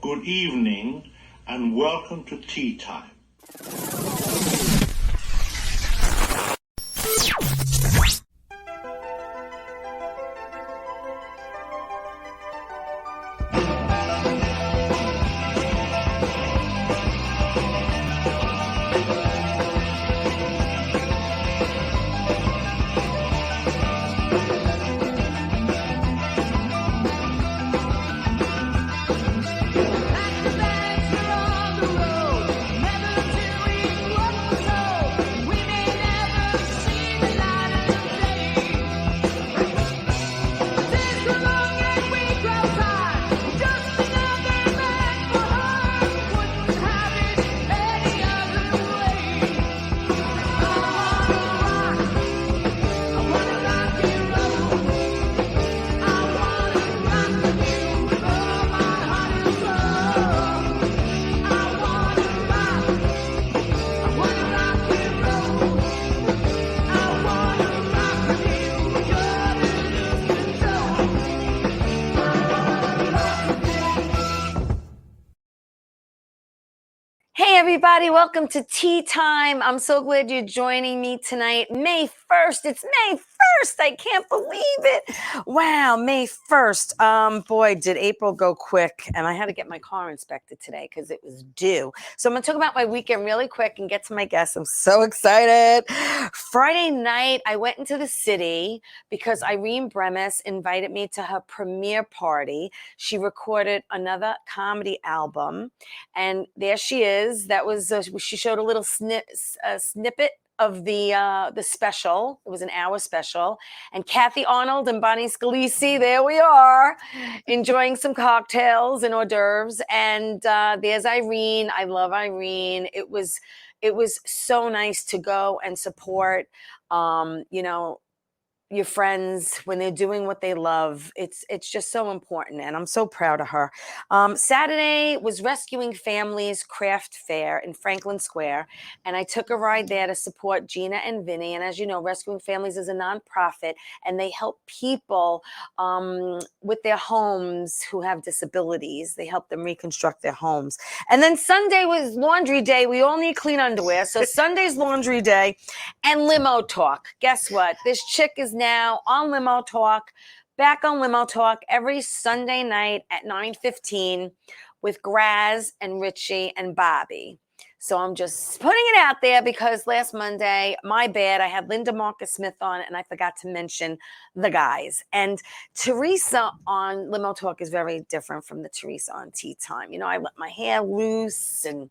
good evening, and welcome to Tea Time. Hey everybody, welcome to Tea Time. I'm so glad you're joining me tonight. May 1st, it's May 1st. I can't believe it. Wow, May 1st. Boy, did April go quick. And I had to get my car inspected today because it was due. So I'm going to talk about my weekend really quick and get to my guests. I'm so excited. Friday night, I went into the city because Irene Bremis invited me to her premiere party. She recorded another comedy album. And there she is. That was she showed a little snippet of the special. It was an hour special. And Kathy Arnold and Bonnie Scalisi, there we are, enjoying some cocktails and hors d'oeuvres. And there's Irene. I love Irene. It was so nice to go and support, your friends when they're doing what they love. It's just so important, and I'm so proud of her. Saturday was Rescuing Families Craft Fair in Franklin Square, and I took a ride there to support Gina and Vinny. And as you know, Rescuing Families is a nonprofit, and they help people with their homes who have disabilities. They help them reconstruct their homes. And then Sunday was laundry day. We all need clean underwear, so Sunday's laundry day. And limo talk. Guess what? This chick is now on Limo Talk, back on Limo Talk every Sunday night at 9:15 with Graz and Richie and Bobby. So I'm just putting it out there because last Monday, my bad, I had Linda Marcus Smith on and I forgot to mention the guys. And Theresa on Limo Talk is very different from the Theresa on Tea Time. You know, I let my hair loose and,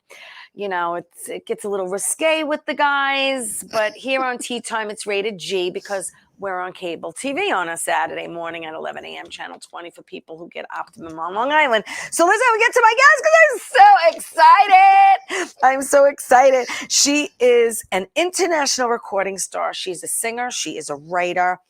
you know, it gets a little risque with the guys. But here on Tea Time, it's rated G because we're on cable TV on a Saturday morning at 11 a.m. Channel 20 for people who get Optimum on Long Island. So listen, we get to my guest because I'm so excited. I'm so excited. She is an international recording star. She's a singer. She is a writer.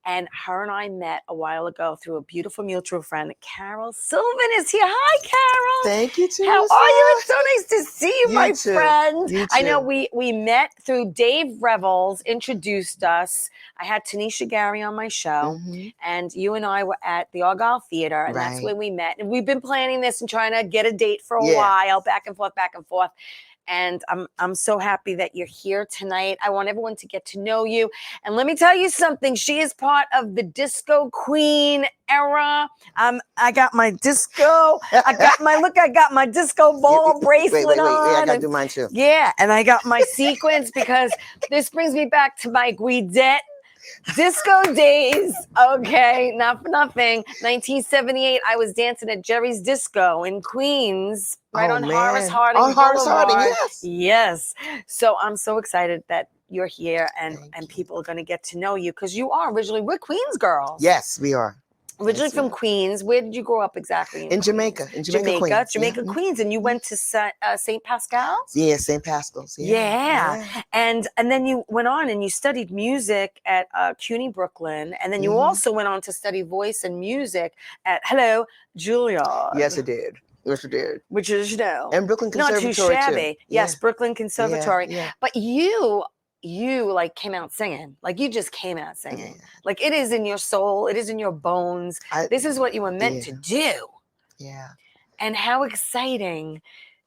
And her and I met a while ago through a beautiful mutual friend. Carol Sylvan is here. Hi, Carol. Thank you, Theresa. How are you? It's so nice to see you, my too. friend. You too. I know we met through Dave Revels, introduced us. I had Tanisha Gary on my show, and you and I were at the Argyle Theater, and that's when we met. And we've been planning this and trying to get a date for a while, back and forth, back and forth. And I'm so happy that you're here tonight. I want everyone to get to know you. And let me tell you something. She is part of the disco queen era. I got my disco. I got my disco ball bracelet on. Wait. I got to do mine too. Yeah. And I got my sequins because this brings me back to my Guidette disco days. Okay, not for nothing. 1978, I was dancing at Jerry's Disco in Queens, right on Horace Harding. On Horace Harding, yes. Yes. So I'm so excited that you're here and people are going to get to know you because you are originally, we're Queens girls. Yes, we are. Originally from Queens. Where did you grow up exactly? In Jamaica. In Jamaica, Queens. Queens. And you went to St. Pascal's? Yeah, St. Pascal's. Yeah. And then you went on and you studied music at CUNY Brooklyn. And then you also went on to study voice and music at Juilliard. Yes, I did. Which is, and Brooklyn Conservatory not too shabby. Too. Yes, Brooklyn Conservatory. Yeah. But you like came out singing. Like you just came out singing. Like it is in your soul. It is in your bones. This is what you were meant to do. Yeah. And how exciting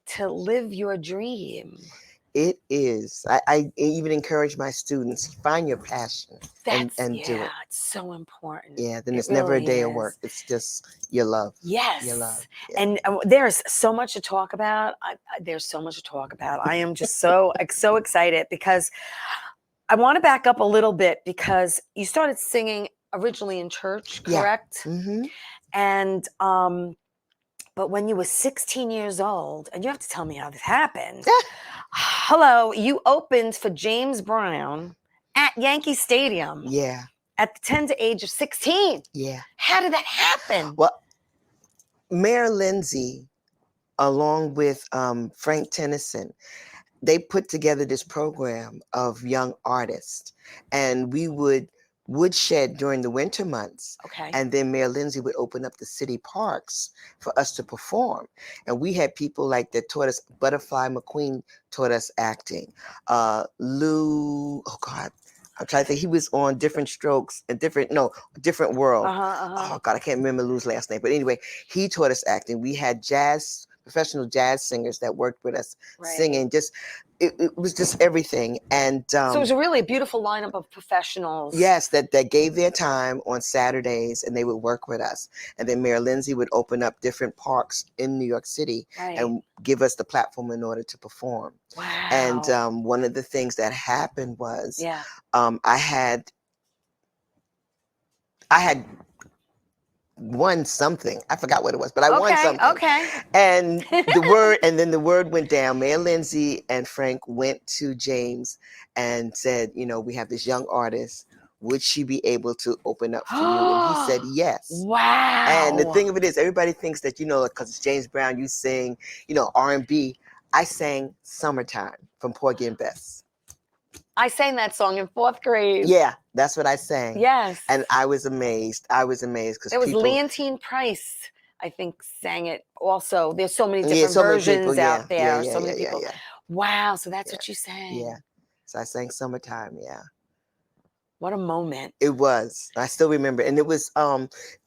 to live your dream. It is. I even encourage my students, find your passion and do it. It's so important. Yeah, then it's never a day of work. It's just your love. Yes. Your love. Yeah. And there's so much to talk about. There's so much to talk about. I am just so excited because I want to back up a little bit because you started singing originally in church, correct? Yeah. Mm-hmm. And but when you were 16 years old, and you have to tell me how this happened. Hello, you opened for James Brown at Yankee Stadium. Yeah. At the tender age of 16. Yeah. How did that happen? Well, Mayor Lindsay, along with Frank Tennyson, they put together this program of young artists, and we would woodshed during the winter months. Okay. And then Mayor Lindsay would open up the city parks for us to perform. And we had people like that taught us, Butterfly McQueen taught us acting. Lou, oh God, I'm trying to think, he was on Different Strokes, Different World. Oh God, I can't remember Lou's last name. But anyway, he taught us acting. We had professional jazz singers that worked with us singing. It was just everything. And so it was really a beautiful lineup of professionals. Yes, that gave their time on Saturdays, and they would work with us. And then Mayor Lindsay would open up different parks in New York City and give us the platform in order to perform. Wow. And one of the things that happened was I had won something. I forgot what it was, but I won something. Okay. And the word went down. Mayor Lindsay and Frank went to James and said, we have this young artist. Would she be able to open up for you? And he said yes. Wow. And the thing of it is, everybody thinks that, because it's James Brown, you sing, R&B. I sang Summertime from Porgy and Bess. I sang that song in 4th grade. Yeah, that's what I sang. Yes. And I was amazed. Because it was Leontine Price, I think, sang it also. There's so many different versions out there. So many people. Yeah. Wow. So that's what you sang. Yeah. So I sang Summertime. Yeah. What a moment. It was. I still remember. And it was, it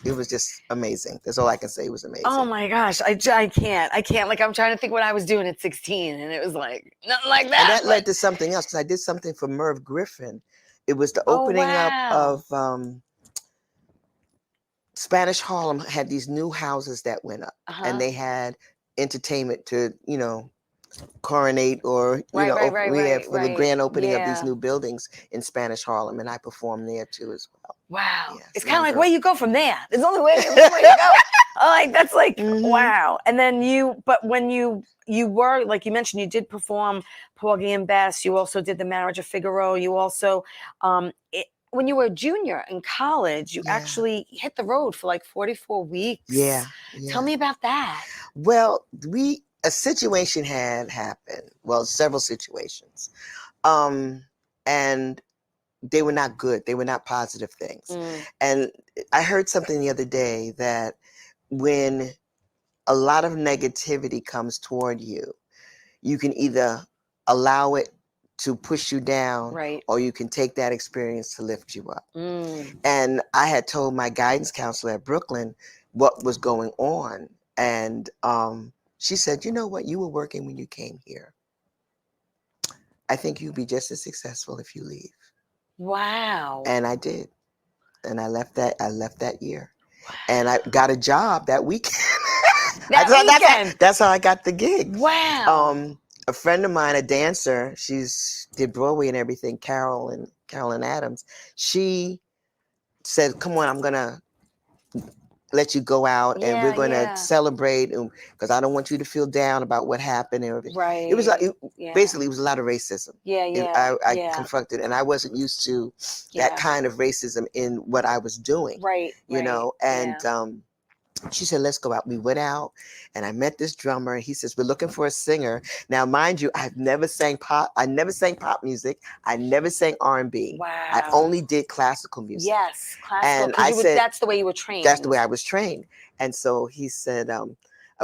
was just amazing. That's all I can say. It was amazing. Oh my gosh. I can't. Like, I'm trying to think what I was doing at 16, and it was like, nothing like that. And that led to something else, because I did something for Merv Griffin. It was the opening up of Spanish Harlem had these new houses that went up, and they had entertainment to, coronate or we had for the grand opening of these new buildings in Spanish Harlem, and I performed there too as well. Wow. Yes, it's kind of like where you go from there. There's only way to go. Like that's like wow. And then when you were, like you mentioned, you did perform Porgy and Bess. You also did The Marriage of Figaro. You also when you were a junior in college, you actually hit the road for like 44 weeks. Yeah. Tell me about that. Well, a situation had happened. Well, several situations. And they were not good. They were not positive things. And I heard something the other day that when a lot of negativity comes toward you, you can either allow it to push you down, or you can take that experience to lift you up. And I had told my guidance counselor at Brooklyn what was going on. And she said, you know what? You were working when you came here. I think you'd be just as successful if you leave. Wow. And I did. And I left that year. Wow. And I got a job that weekend. That's how I got the gig. Wow. A friend of mine, a dancer, did Broadway and everything, Carolyn Adams, she said, come on, I'm going to let you go out and we're going to celebrate, because I don't want you to feel down about what happened. It was like, basically, it was a lot of racism. I confronted, and I wasn't used to that kind of racism in what I was doing. And she said, let's go out. We went out, and I met this drummer, and he says, we're looking for a singer. Now, mind you, I've never sang pop. I never sang pop music. I never sang R&B. Wow. I only did classical music. Yes, classical. And I said, that's the way you were trained. That's the way I was trained. And so he said,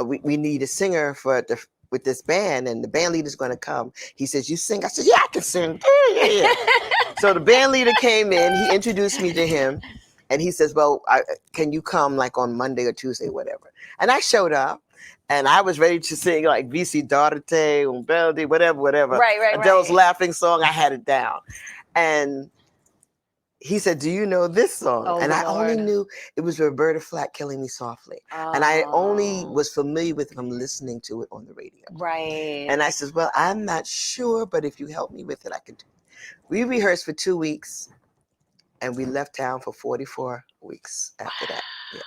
we need a singer with this band, and the band leader's going to come. He says, you sing? I said, yeah, I can sing. Yeah. So the band leader came in. He introduced me to him. And he says, well, can you come like on Monday or Tuesday, whatever. And I showed up. And I was ready to sing like Vici Darte, Umbeldi, whatever. Right. Adele's Laughing Song, I had it down. And he said, do you know this song? Oh, and I Lord. only knew it was Roberta Flack, Killing Me Softly. Oh. And I only was familiar with him listening to it on the radio. Right. And I said, well, I'm not sure, but if you help me with it, I can do it. We rehearsed for 2 weeks and we left town for 44 weeks after that. Yeah.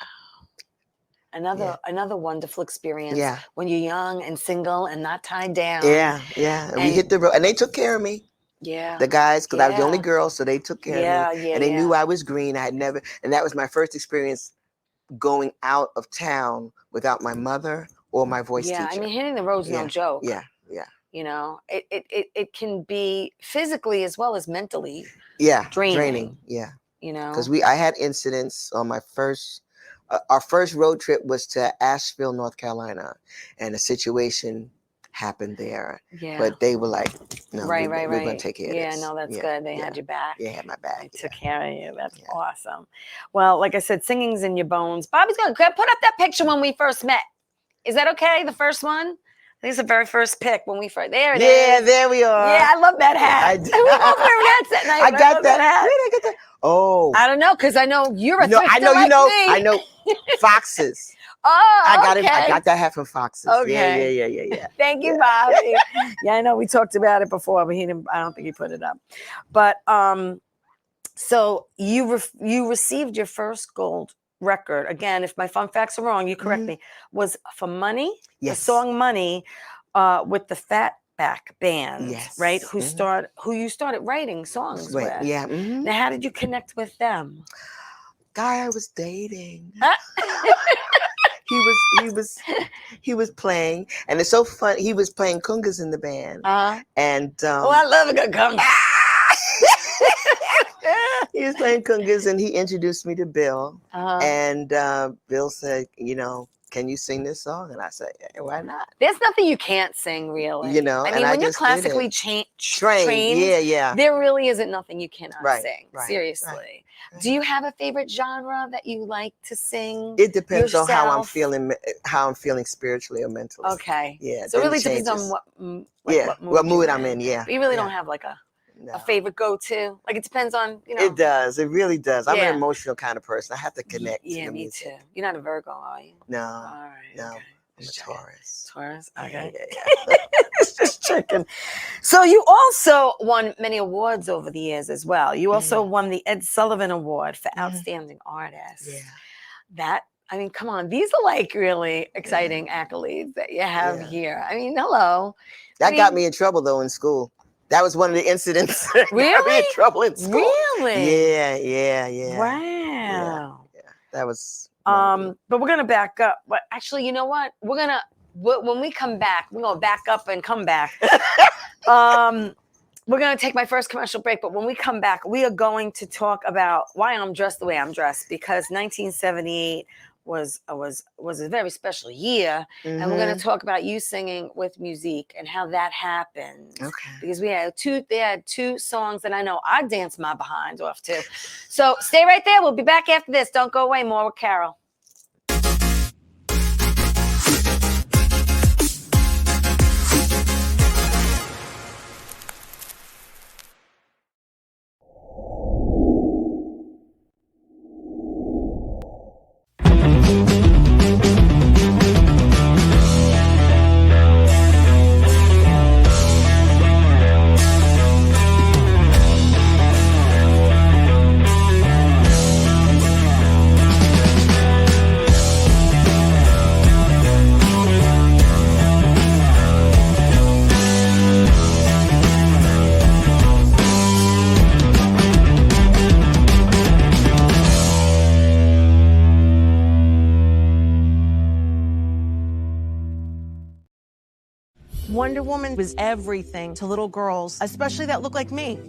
Another wonderful experience. Yeah. When you're young and single and not tied down. Yeah. And we hit the road and they took care of me. Yeah. The guys, because I was the only girl, so they took care of me. And they knew I was green. I had never, and that was my first experience going out of town without my mother or my voice teacher. I mean, hitting the road's no joke. Yeah. You know, it can be physically as well as mentally. Draining. Yeah. You know, because I had incidents on my first. Our first road trip was to Asheville, North Carolina, and a situation happened there. Yeah. But they were like, no, right. we're going to take care of this. Yeah, no, that's good. They had your back. They had my back. They took care of you. That's awesome. Well, like I said, singing's in your bones. Bobby's going to put up that picture when we first met. Is that okay? The first one? I think it's the very first pic when we first. There it is. Yeah, there we are. Yeah, I love that hat. We both wearing hats that night. I got that hat. Where did I get that? Oh, I don't know, because I know you're a thrifter I know, like me. I know. Foxes. Oh, I got okay. it. I got that hat from Foxes. Okay. Yeah. Thank you, Bobby. Yeah, I know we talked about it before, but I don't think he put it up. But so you received your first gold record. Again, if my fun facts are wrong, you correct me. Was for Money? Yes. The song Money with the Fatback Band, right? Who you started writing songs with. Yeah. Now, how did you connect with them? Guy I was dating. He was playing, and it's so fun. He was playing congas in the band, and I love a good conga. He was playing congas, and he introduced me to Bill. And Bill said, can you sing this song? And I said, yeah, why not? There's nothing you can't sing, really. You know, I mean, when you're classically trained, there really isn't nothing you cannot sing. Seriously. Right. Do you have a favorite genre that you like to sing? It depends on how I'm feeling spiritually or mentally. Okay. Yeah. So it really depends on what mood I'm in. Yeah. But you really don't have like a favorite go-to. Like it depends on, It does. It really does. I'm an emotional kind of person. I have to connect. Yeah, me too. You're not a Virgo, are you? No. All right. No. Okay. I'm a Taurus. Okay. Yeah. Just checking. So you also won many awards over the years as well. You also won the Ed Sullivan Award for Outstanding Artist. Yeah. I mean, come on. These are like really exciting accolades that you have here. I mean, hello. That got me in trouble though in school. That was one of the incidents. Really? Got me in trouble in school. Really? Yeah. Wow. Yeah. That was. But we're gonna back up. But actually, you know what? When we come back, we're gonna back up and come back. We're gonna take my first commercial break. But when we come back, we are going to talk about why I'm dressed the way I'm dressed, because 1978 was a very special year, and we're going to talk about you singing with Musique and how that happened. Okay. Because they had two songs that I know I danced my behind off to. So stay right there. We'll be back after this. Don't go away. More with Carol. Wonder Woman was everything to little girls, especially that look like me.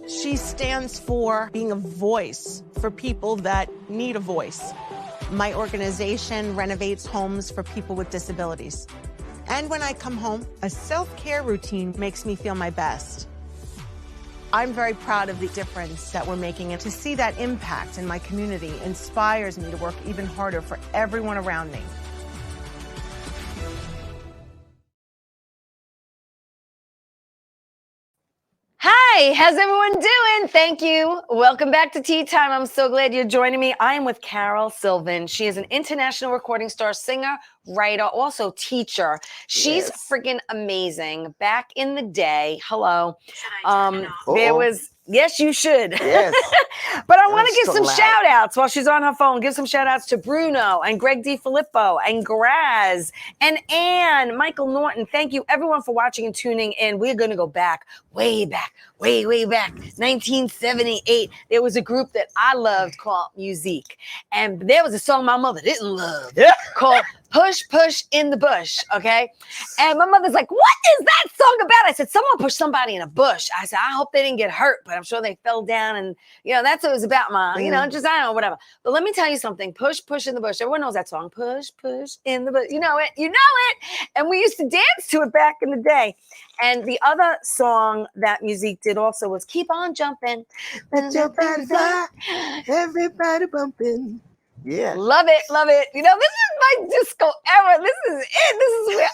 She stands for being a voice for people that need a voice. My organization renovates homes for people with disabilities. And when I come home, a self-care routine makes me feel my best. I'm very proud of the difference that we're making, and to see that impact in my community inspires me to work even harder for everyone around me. Hi, how's everyone doing? Thank you. Welcome back to Tea Time. I'm so glad you're joining me. I am with Carol Sylvan. She is an international recording star, singer, writer, also teacher. She's freaking amazing. Back in the day, hello. There was, yes, you should. Yes. But I want to give so some loud. shout outs while she's on her phone. Give some shout outs to Bruno and Greg DiFilippo and Graz and Ann, Michael Norton. Thank you everyone for watching and tuning in. We're going to go back, way back. Way back, 1978, there was a group that I loved called Musique. And there was a song my mother didn't love called Push, Push in the Bush, okay? And my mother's like, what is that song about? I said, someone pushed somebody in a bush. I said, I hope they didn't get hurt, but I'm sure they fell down. And, that's what it was about, Mom. I don't know, whatever. But let me tell you something. Push, Push in the Bush. Everyone knows that song. Push, Push in the Bush. You know it. And we used to dance to it back in the day. And the other song that Musique did also was Keep On Jumping. Let your body fly, everybody bumping. Yeah. Love it. This is my disco era. This is it. This is where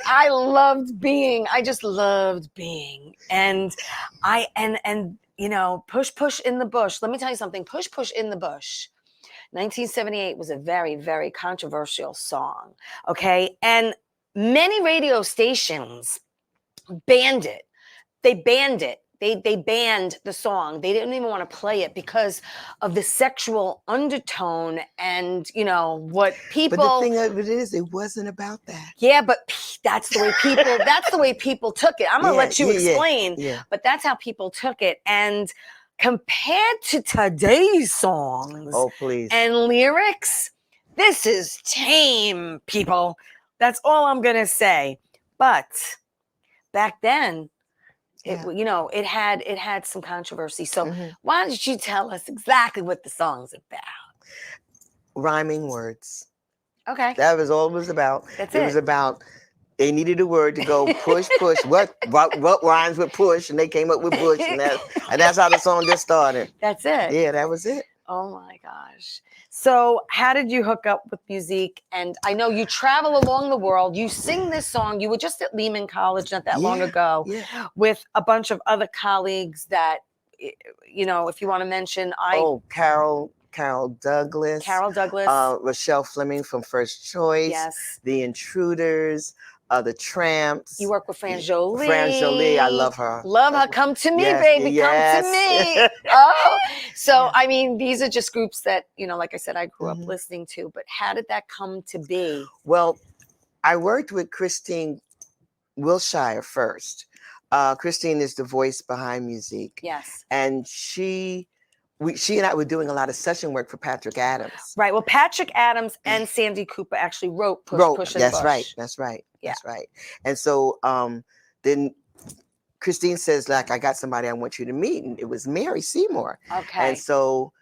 I loved being. I just loved being. And Push, Push in the Bush. Let me tell you something. Push, Push in the Bush. 1978 was a very, very controversial song. Okay. And many radio stations banned it. They banned it. They banned the song. They didn't even want to play it because of the sexual undertone and, what people. But the thing of it is, it wasn't about that. Yeah, but that's the way people took it. I'm going to let you explain. Yeah. But that's how people took it. And compared to today's songs and lyrics, this is tame, people. That's all I'm going to say. But back then, it had some controversy. So why don't you tell us exactly what the song's about? Rhyming words. Okay. That was all it was about. That's it. It was about they needed a word to go push, push. What rhymes with push? And they came up with bush, and that's how the song just started. That's it. Yeah, that was it. Oh my gosh. So how did you hook up with Musique? And I know you travel along the world. You sing this song. You were just at Lehman College not that long ago with a bunch of other colleagues that, if you want to mention. Carol Douglas. Rochelle Fleming from First Choice. Yes. The Intruders. The Tramps. You work with Fran Jolie. I love her. Love her. Come to me, baby. Yes. Come to me. Oh, so I mean, these are just groups that, like I said, I grew up listening to. But how did that come to be? Well, I worked with Christine Wilshire first. Christine is the voice behind Musique. Yes. And she and I were doing a lot of session work for Patrick Adams. Right. Well, Patrick Adams and Sandy Cooper actually wrote Push, Push in the Bush. That's right. That's right. And so then Christine says, I got somebody I want you to meet. And it was Mary Seymour. Okay. And so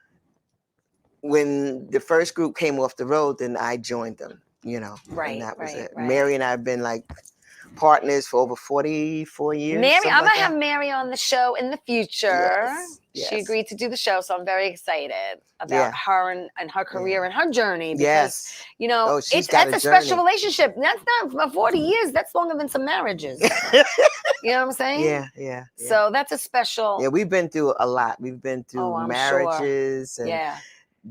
when the first group came off the road, then I joined them, Right. And that was it. Right. Mary and I have been partners for over 44 years. Mary, I'm going to have Mary on the show in the future. Yes. She agreed to do the show, so I'm very excited about her and her career and her journey. Because, that's a special relationship. That's not 40 years. That's longer than some marriages. You know what I'm saying? Yeah. So that's a special. Yeah, we've been through a lot. We've been through marriages and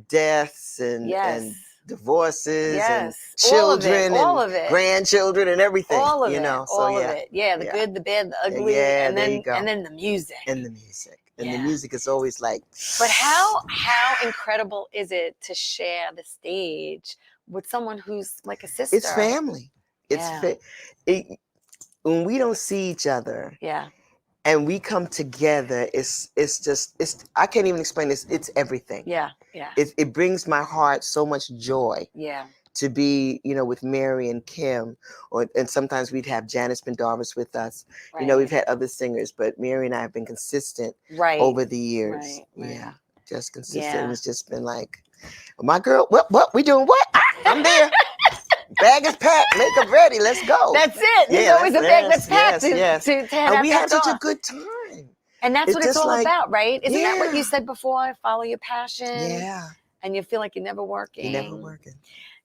deaths and divorces and children and grandchildren and everything. All of it. All of it. Yeah, the good, the bad, the ugly, and then the music. And the music. And the music is always But how incredible is it to share the stage with someone who's like a sister? It's family. When we don't see each other. Yeah. And we come together, it's I can't even explain this. It's everything. Yeah. It brings my heart so much joy. Yeah. To be, with Mary and Kim, and sometimes we'd have Janice Pendarvis with us. Right. We've had other singers, but Mary and I have been consistent over the years. Right. Yeah, just consistent. Yeah. It's just been my girl, what we doing? What? I'm there. Bag is packed. Makeup ready. Let's go. That's it. There's always a bag that's packed to have. And we had such a good time. And that's what it's just all like, about, right? Isn't that what you yeah. said before? Follow your passion. Yeah. And you feel like you're never working. You're never working.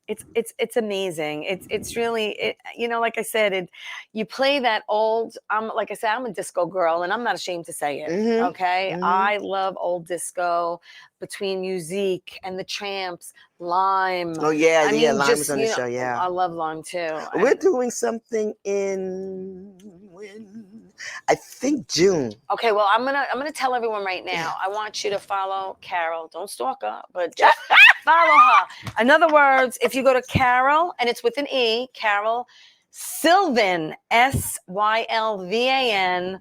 It's amazing. It's really, you know, like I said, you play that old. Like I said, I'm a disco girl, and I'm not ashamed to say it. Mm-hmm. Okay, Mm-hmm. I love old disco, between Musique and the Tramps, Lime. Oh yeah, I mean, Lime was on the you know, show. Yeah, I love Lime too. we're doing something in I think June. Okay, well, I'm gonna tell everyone right now. I want you to follow Carol. Don't stalk her, but just follow her. In other words, if you go to Carol, and it's with an E, Carol Sylvan, SYLVAN.com.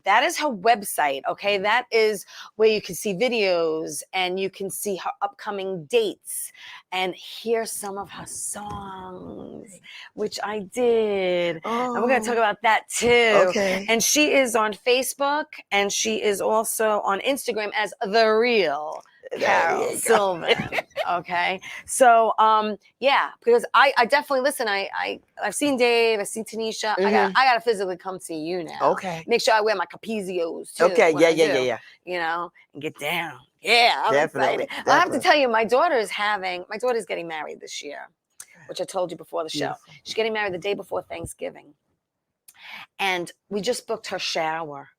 That is her website. Okay, that is where you can see videos and you can see her upcoming dates and hear some of her songs, which I did. Oh, and we're going to talk about that too. Okay. And she is on Facebook, and she is also on Instagram as The Real Carol Sylvan. Okay. So, yeah, because I definitely listen. I've seen Dave, I've seen Tanisha. Mhm. I gotta physically come see you now. Okay. Make sure I wear my capizios too. Okay. when Yeah. I Yeah. do, Yeah. Yeah. You know, and get down. Yeah, I'm Definitely, excited. Well, I have to definitely. tell you, my daughter's getting married this year, which I told you before the show. Beautiful. She's getting married the day before Thanksgiving. And we just booked her shower.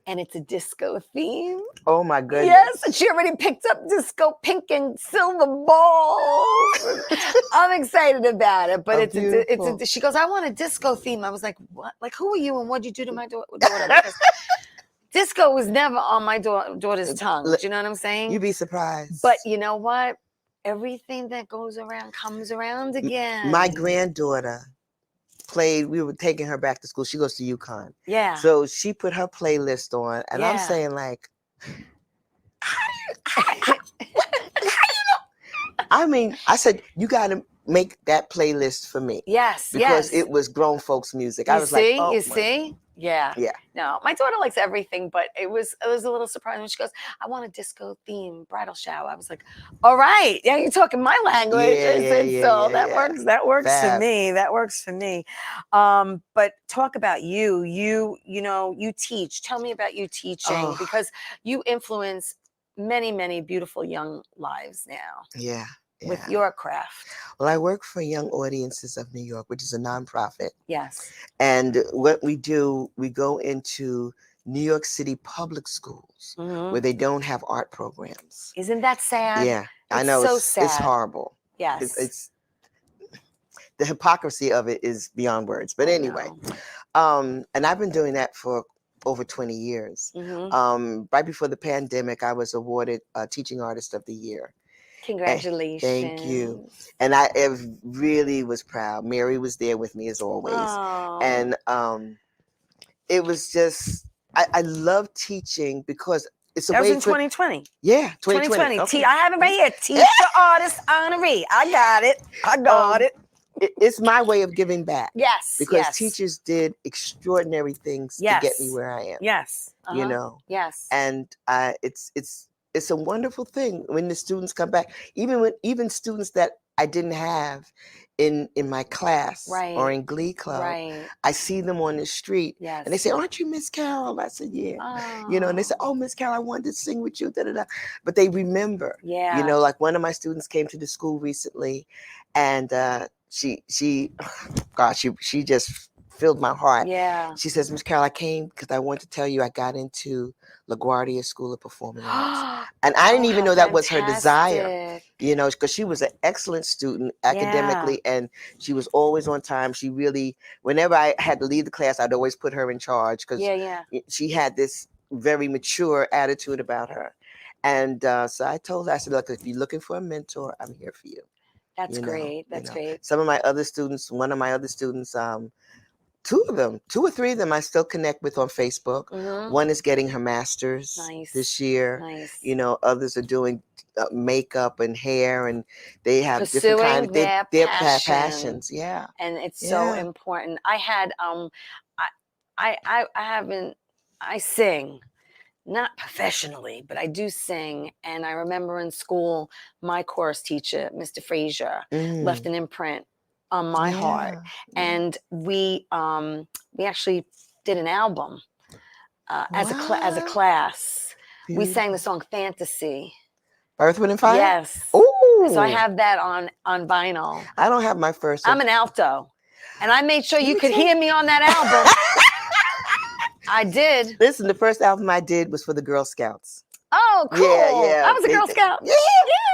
And it's a disco theme. Oh my goodness. Yes, and she already picked up disco pink and silver balls. I'm excited about it, but it's she goes, I want a disco theme. I was like, what? Like, who are you and what'd you do to my daughter? Because disco was never on my daughter's tongue. Do you know what I'm saying? You'd be surprised. But you know what? Everything that goes around comes around again. My granddaughter we were taking her back to school. She goes to UConn. Yeah. So she put her playlist on, and I'm saying like, I mean, I said, you got to make that playlist for me. Yes, because yes. it was grown folks music. You I was see? like, oh, you see? Yeah. Yeah. No, my daughter likes everything, but it was a little surprising when she goes, I want a disco theme bridal shower. I was like, all right. Yeah, you're talking my language. Yeah, I said, yeah, so yeah, that yeah. works. That works Fab. for me. That works for me. But talk about you. You know, you teach. Tell me about you teaching because you influence many, many beautiful young lives now. Yeah. With your craft. Well, I work for Young Audiences of New York, which is a nonprofit. Yes. And what we do, we go into New York City public schools where they don't have art programs. Isn't that sad? Yeah, it's I know. So it's sad. horrible. Yes. It's the hypocrisy of it is beyond words. But anyway, and I've been doing that for over 20 years. Right before the pandemic, I was awarded Teaching Artist of the Year. Congratulations. Thank you. And I really was proud. Mary was there with me as always. And it was just, I love teaching because it's a way in 2020. Yeah, 2020. Okay. I have it right here. Teacher Artist Honoree. I got it. It's my way of giving back. Yes. Because teachers did extraordinary things to get me where I am. Yes. You know? Yes. And it's a wonderful thing when the students come back, even students that I didn't have in my class or in Glee Club. Right. I see them on the street and they say, aren't you Miss Carol? I said, yeah. You know, and they say, oh, Miss Carol, I wanted to sing with you. Da, da, da. But they remember. Yeah. You know, like one of my students came to the school recently and she just filled my heart. Yeah. She says, Miss Carol, I came because I want to tell you I got into LaGuardia School of Performing Arts. And I didn't even know that was her desire, you know, because she was an excellent student academically and she was always on time. She really, whenever I had to leave the class, I'd always put her in charge because she had this very mature attitude about her. And so I told her, I said, look, if you're looking for a mentor, I'm here for you. That's great. That's great. One of my other students, two or three of them I still connect with on Facebook. One is getting her master's this year. You know, others are doing makeup and hair, and they have different kind of their passions. Yeah, and it's so important. I had I sing. Not professionally, but I do sing. And I remember in school, my chorus teacher, Mr. Frazier, left an imprint on my heart. And we actually did an album as a class. We sang the song Fantasy. Earth, Wind, and Fire? Yes. Ooh. So I have that on vinyl. I don't have my first. I'm an alto. And I made sure you could hear me on that album. I did. Listen, the first album I did was for the Girl Scouts. Oh, cool. Yeah. I was a Girl Scout. Yeah.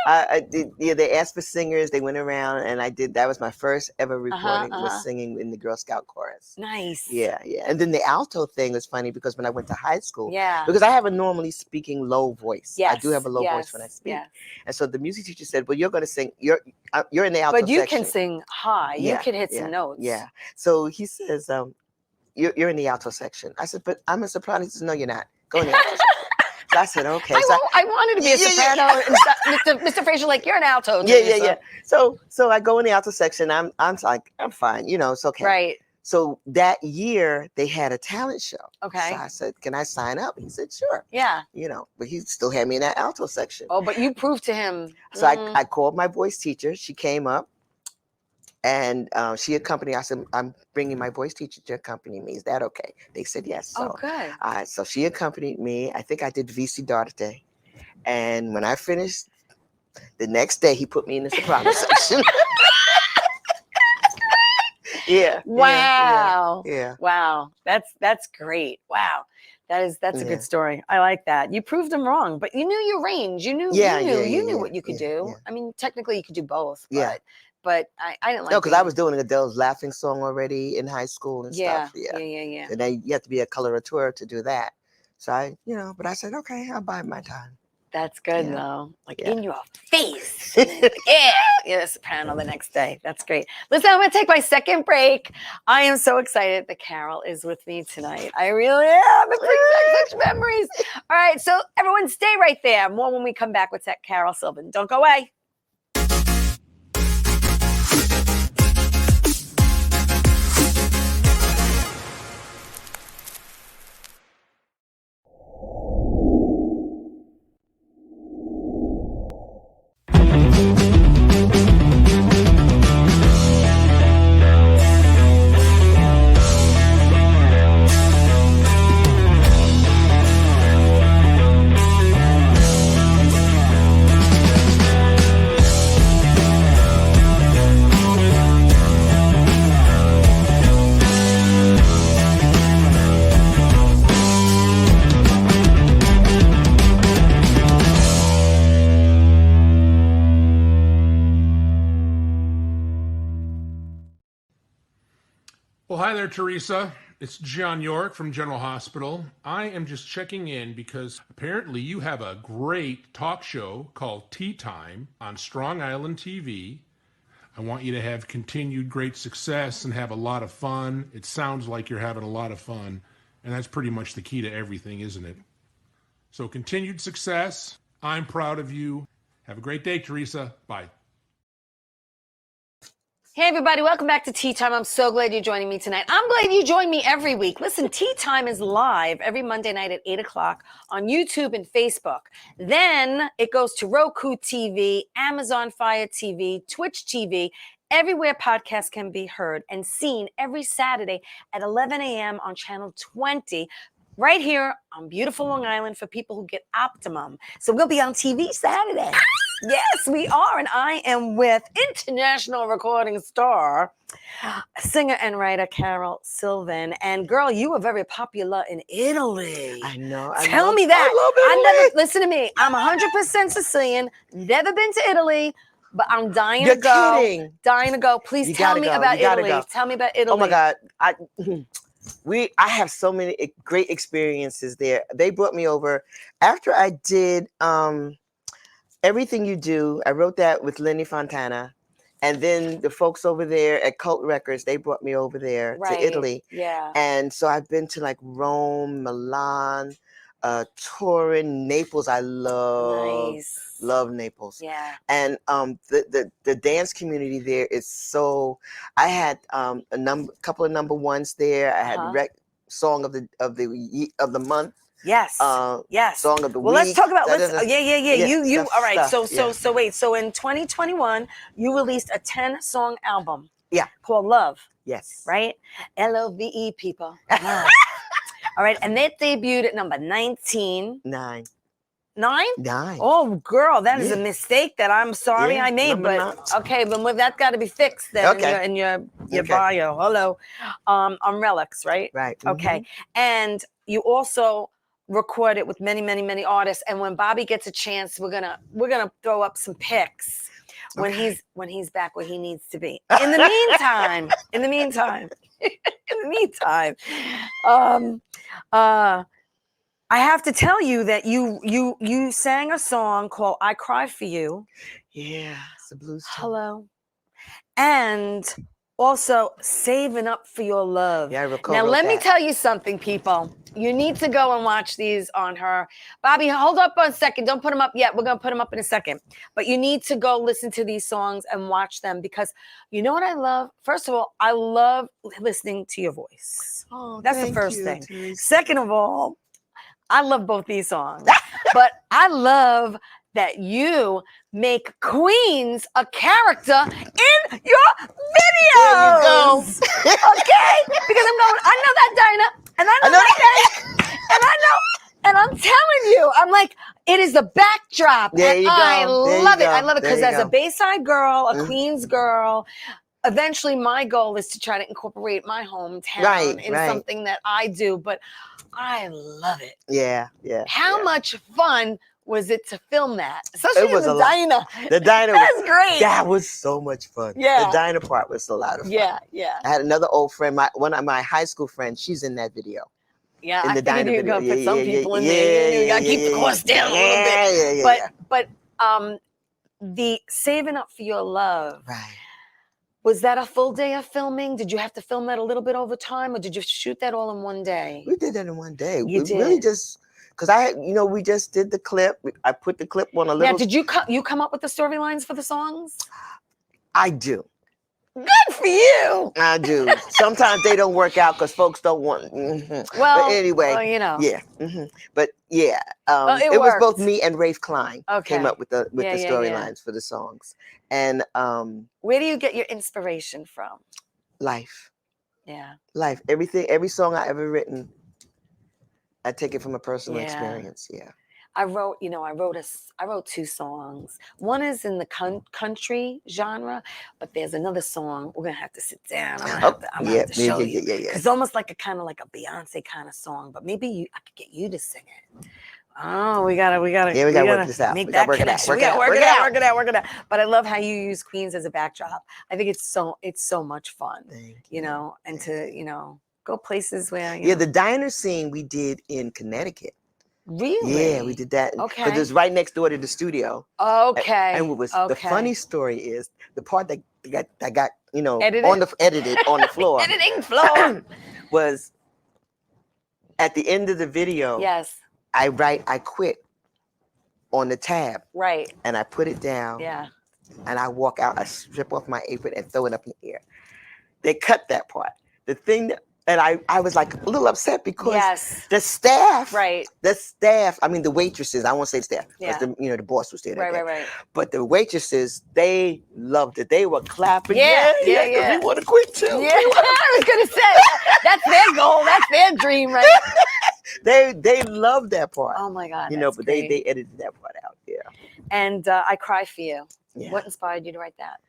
I did. Yeah, they asked for singers. They went around, and I did. That was my first ever recording. Was singing in the Girl Scout chorus. Nice. Yeah. And then the alto thing was funny because when I went to high school, yeah, because I have a normally speaking low voice. Yes. I do have a low voice when I speak. Yes. And so the music teacher said, "Well, you're going to sing. You're in the alto But you section. can sing high. You can hit some notes. Yeah. So he says, you're in the alto section." I said, "But I'm a soprano." He says, "No, you're not. Go in the alto section." So I said, "Okay." I wanted to be a soprano. And Mr. Fraser, like, you're an alto. Yeah. So I go in the alto section. I'm like, I'm fine. It's okay. Right. So that year they had a talent show. Okay. So I said, "Can I sign up?" He said, "Sure." Yeah. But he still had me in that alto section. Oh, but you proved to him. So I called my voice teacher. She came up. And she accompanied. I said, "I'm bringing my voice teacher to accompany me. Is that okay?" They said yes. So, good. So she accompanied me. I think I did VC D'Arte. And when I finished, the next day he put me in the soprano section. Yeah. Wow. Yeah. Wow. That's great. Wow. That's a good story. I like that. You proved him wrong, but you knew your range. You knew what you could do. Yeah. I mean, technically you could do both. Yeah. But I didn't like. No, because I was doing Adele's Laughing Song already in high school and stuff. Yeah. And then you have to be a colorateur to do that. So but I said, okay, I'll bide my time. That's good though. Like in your face. Yeah, soprano the next day. That's great. Listen, I'm going to take my second break. I am so excited that Carol is with me tonight. I really am. It brings back such memories. All right, so everyone stay right there. More when we come back with Carol Sylvan. Don't go away. Well, hi there, Theresa. It's John York from General Hospital. I am just checking in because apparently you have a great talk show called Tea Time on Strong Island TV. I want you to have continued great success and have a lot of fun. It sounds like you're having a lot of fun, and that's pretty much the key to everything, isn't it? So continued success. I'm proud of you. Have a great day, Theresa. Bye. Hey, everybody. Welcome back to Tea Time. I'm so glad you're joining me tonight. I'm glad you join me every week. Listen, Tea Time is live every Monday night at 8 o'clock on YouTube and Facebook. Then it goes to Roku TV, Amazon Fire TV, Twitch TV, everywhere podcasts can be heard and seen every Saturday at 11 a.m. on Channel 20. Right here on beautiful Long Island for people who get Optimum. So we'll be on TV Saturday. Yes, we are. And I am with international recording star, singer and writer Carol Sylvan. And girl, you were very popular in Italy. I know. Tell me that. Listen to me. I'm 100% Sicilian, never been to Italy, but I'm dying to go. Kidding. Dying to go. Please tell me about Italy. Tell me about Italy. Oh my God. I have so many great experiences there. They brought me over after I did Everything You Do. I wrote that with Lenny Fontana. And then the folks over there at Cult Records, they brought me over there to Italy. Yeah. And so I've been to like Rome, Milan, Turin, Naples. I love Naples. Yeah. And the dance community there is so. I had a couple of number ones there. I had song of the month. Yes. Yes. Song of the week. Well, let's talk about. Yeah. You. All right. Stuff, So wait. So in 2021, you released a 10-song album. Yeah. Called Love. Yes. Right. LOVE, people. Love. All right, and that debuted at number 19. 9. 9? 9. Oh, girl, that is a Yeah. mistake that I'm sorry Yeah, I made. number But 9. okay, but that got to be fixed then Okay. in your Okay. bio. Hello, on Relics, right? Right. Okay, and you also record it with many artists. And when Bobby gets a chance, we're gonna throw up some pics when he's back where he needs to be. In the meantime, I have to tell you that you sang a song called "I Cry for You." Yeah, it's a blues song. Hello, and also "Saving Up for Your Love." Yeah, I Now, let me tell you something, people. You need to go and watch these on her. Bobby, hold up a second. Don't put them up yet. We're going to put them up in a second. But you need to go listen to these songs and watch them because you know what I love? First of all, I love listening to your voice. Oh, that's the first thing. Theresa. Second of all, I love both these songs. But I love that you make Queens a character in your videos. Okay? Because I know that Dinah, and I know that Dinah, and I'm telling you, I'm like, it is the backdrop. There and you go. I love it. I love it There because you as a go. Bayside girl, a Queens girl, eventually my goal is to try to incorporate my hometown in something that I do, but I love it. Yeah. How much fun was it to film that? Especially It was the a lot. Dinah. The Dinah was great. That was so much fun. Yeah. The Dinah part was a lot of fun. Yeah. I had another old friend, one of my high school friends, she's in that video. Yeah, in I the figured Dinah you were video. gonna put some people in there. You gotta keep the cost down a little bit. But the Saving Up for Your Love. Right. Was that a full day of filming? Did you have to film that a little bit over time, or did you shoot that all in one day? We did that in one day. You did. Really just because we just did the clip. I put the clip on a little. Now, did you come up with the storylines for the songs? I do. Good for you. I do. Sometimes they don't work out because folks don't want. Mm-hmm. Well, but anyway, yeah. Mm-hmm. But yeah, it was both me and Rafe Klein came up with the storylines for the songs. And where do you get your inspiration from? Life. Yeah. Life. Every song I ever written, I take it from a personal experience. Yeah. I wrote 2 songs. One is in the country genre, but there's another song. We're gonna have to sit down. I'm gonna have to show you. Because it's almost like a kind of like a Beyonce kind of song, but maybe I could get you to sing it. Oh, we gotta work this out. Make that connection. We gotta work it out. But I love how you use Queens as a backdrop. I think it's so much fun. And to go places where the diner scene we did in Connecticut. Really? Yeah, we did that. Okay. Because it was right next door to the studio. Okay. And what was the funny story is the part that got edited on the floor. Editing floor was at the end of the video. Yes. I quit on the tab. Right. And I put it down. Yeah. And I walk out, I strip off my apron and throw it up in the air. They cut that part. The thing that and I was like a little upset because the staff, I mean the waitresses, I won't say the staff, because the boss was there. Right. But the waitresses, they loved it. They were clapping. Yeah. We want to quit too. Yeah, I was gonna say that's their goal, that's their dream, right? They loved that part. Oh my God. But they edited that part out. Yeah. And I Cry for You. Yeah. What inspired you to write that?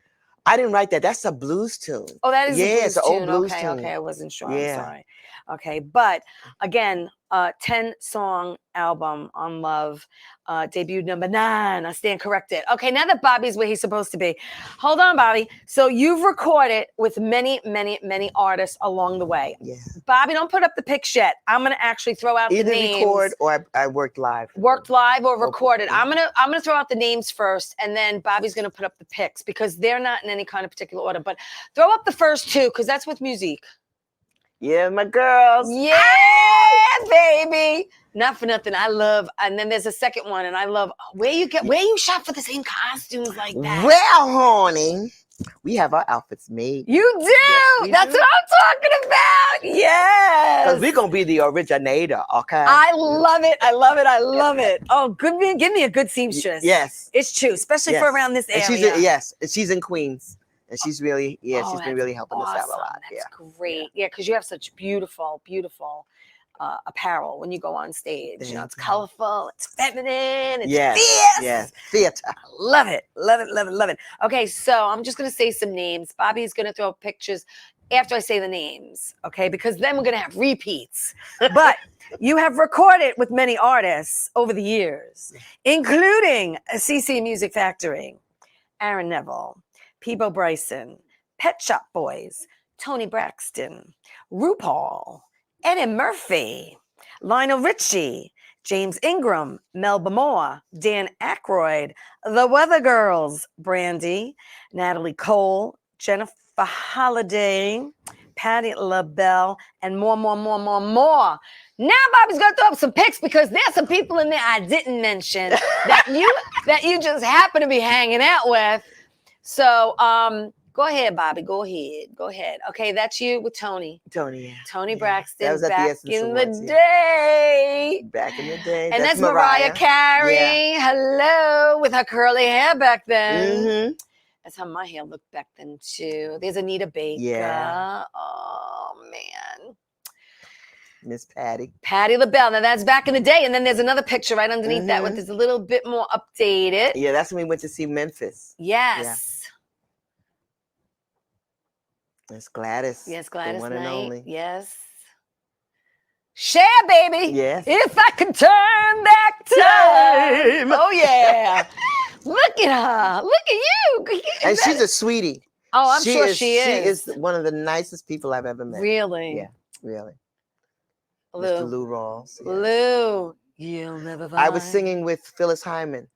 I didn't write that. That's a blues tune. Oh, that is a blues it's an old blues tune. tune. Okay, I wasn't sure. Yeah. I'm sorry. Okay, but again, 10-song album on Love, debuted number 9. I stand corrected. Okay, now that Bobby's where he's supposed to be. Hold on, Bobby. So you've recorded with many artists along the way. Yeah. Bobby, don't put up the pics yet. I'm gonna actually throw out the names. Either record or I worked live. Worked live or recorded. I'm gonna throw out the names first, and then Bobby's gonna put up the pics because they're not in any kind of particular order. But throw up the first 2 because that's with music. Yeah, my girls. Yeah, baby. Not for nothing. I love, and then there's a second one, and I love where you shop for the same costumes like that. Well, honey, we have our outfits made. You do. Yes, That's what I'm talking about. Yes. Because we're gonna be the originator, okay? I love it. Oh, give me a good seamstress. Yes. It's true, especially for around this area. And she's in Queens. And she's really, she's been really helping us out a lot. That's great. Yeah, because you have such beautiful apparel when you go on stage. You know, it's Thank you. colorful, it's feminine, it's Yes, fierce. yes, theater. Love it, love it, love it, love it. Okay, so I'm just gonna say some names. Bobby's gonna throw pictures after I say the names, okay? Because then we're gonna have repeats. But you have recorded with many artists over the years, including CC Music Factory, Aaron Neville, Peebo Bryson, Pet Shop Boys, Tony Braxton, RuPaul, Eddie Murphy, Lionel Richie, James Ingram, Melba Moore, Dan Aykroyd, The Weather Girls, Brandy, Natalie Cole, Jennifer Holliday, Patti LaBelle, and more. Now Bobby's gonna throw up some pics because there's some people in there I didn't mention that you just happen to be hanging out with. So go ahead, Bobby. Go ahead. Okay, that's you with Tony. Tony, yeah. Tony Yeah. Braxton That was at the back Essence in Awards, the yeah. day. Back in the day. And that's Mariah Carey. Yeah. Hello, with her curly hair back then. Mm-hmm. That's how my hair looked back then too. There's Anita Baker. Yeah. Oh man. Miss Patti. Patti LaBelle. Now that's back in the day. And then there's another picture right underneath that one Mhm. that's a little bit more updated. Yeah, that's when we went to see Memphis. Yes. It's Gladys. Yes, Gladys the one Knight. and only. Yes. Cher, baby. Yes. If I could turn back time. Oh yeah. Look at her. Look at you. And she's a sweetie. Oh, I'm sure she is. She is one of the nicest people I've ever met. Really? Yeah, really. Lou. Mr. Lou Rawls. Yeah. Lou. You'll never find. I was singing with Phyllis Hyman,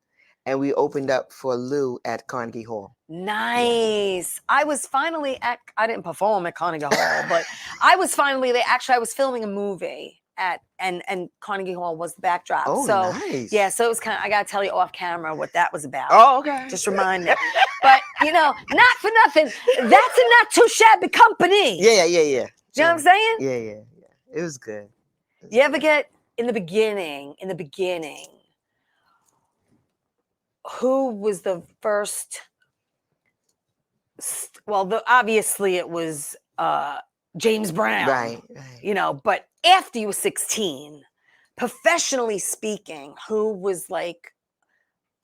and we opened up for Lou at Carnegie Hall. Nice. I was finally I didn't perform at Carnegie Hall, but I was finally there. Actually, I was filming a movie and Carnegie Hall was the backdrop. Oh, so nice. yeah, so it was kind of, I gotta tell you off camera what that was about. Oh, okay. Just remind me. But not for nothing. That's a not too shabby company. Yeah. You know what I'm saying? Yeah. It was good. You ever get in the beginning, who was the first? Well, obviously it was James Brown. Right. But after you were 16, professionally speaking, who was like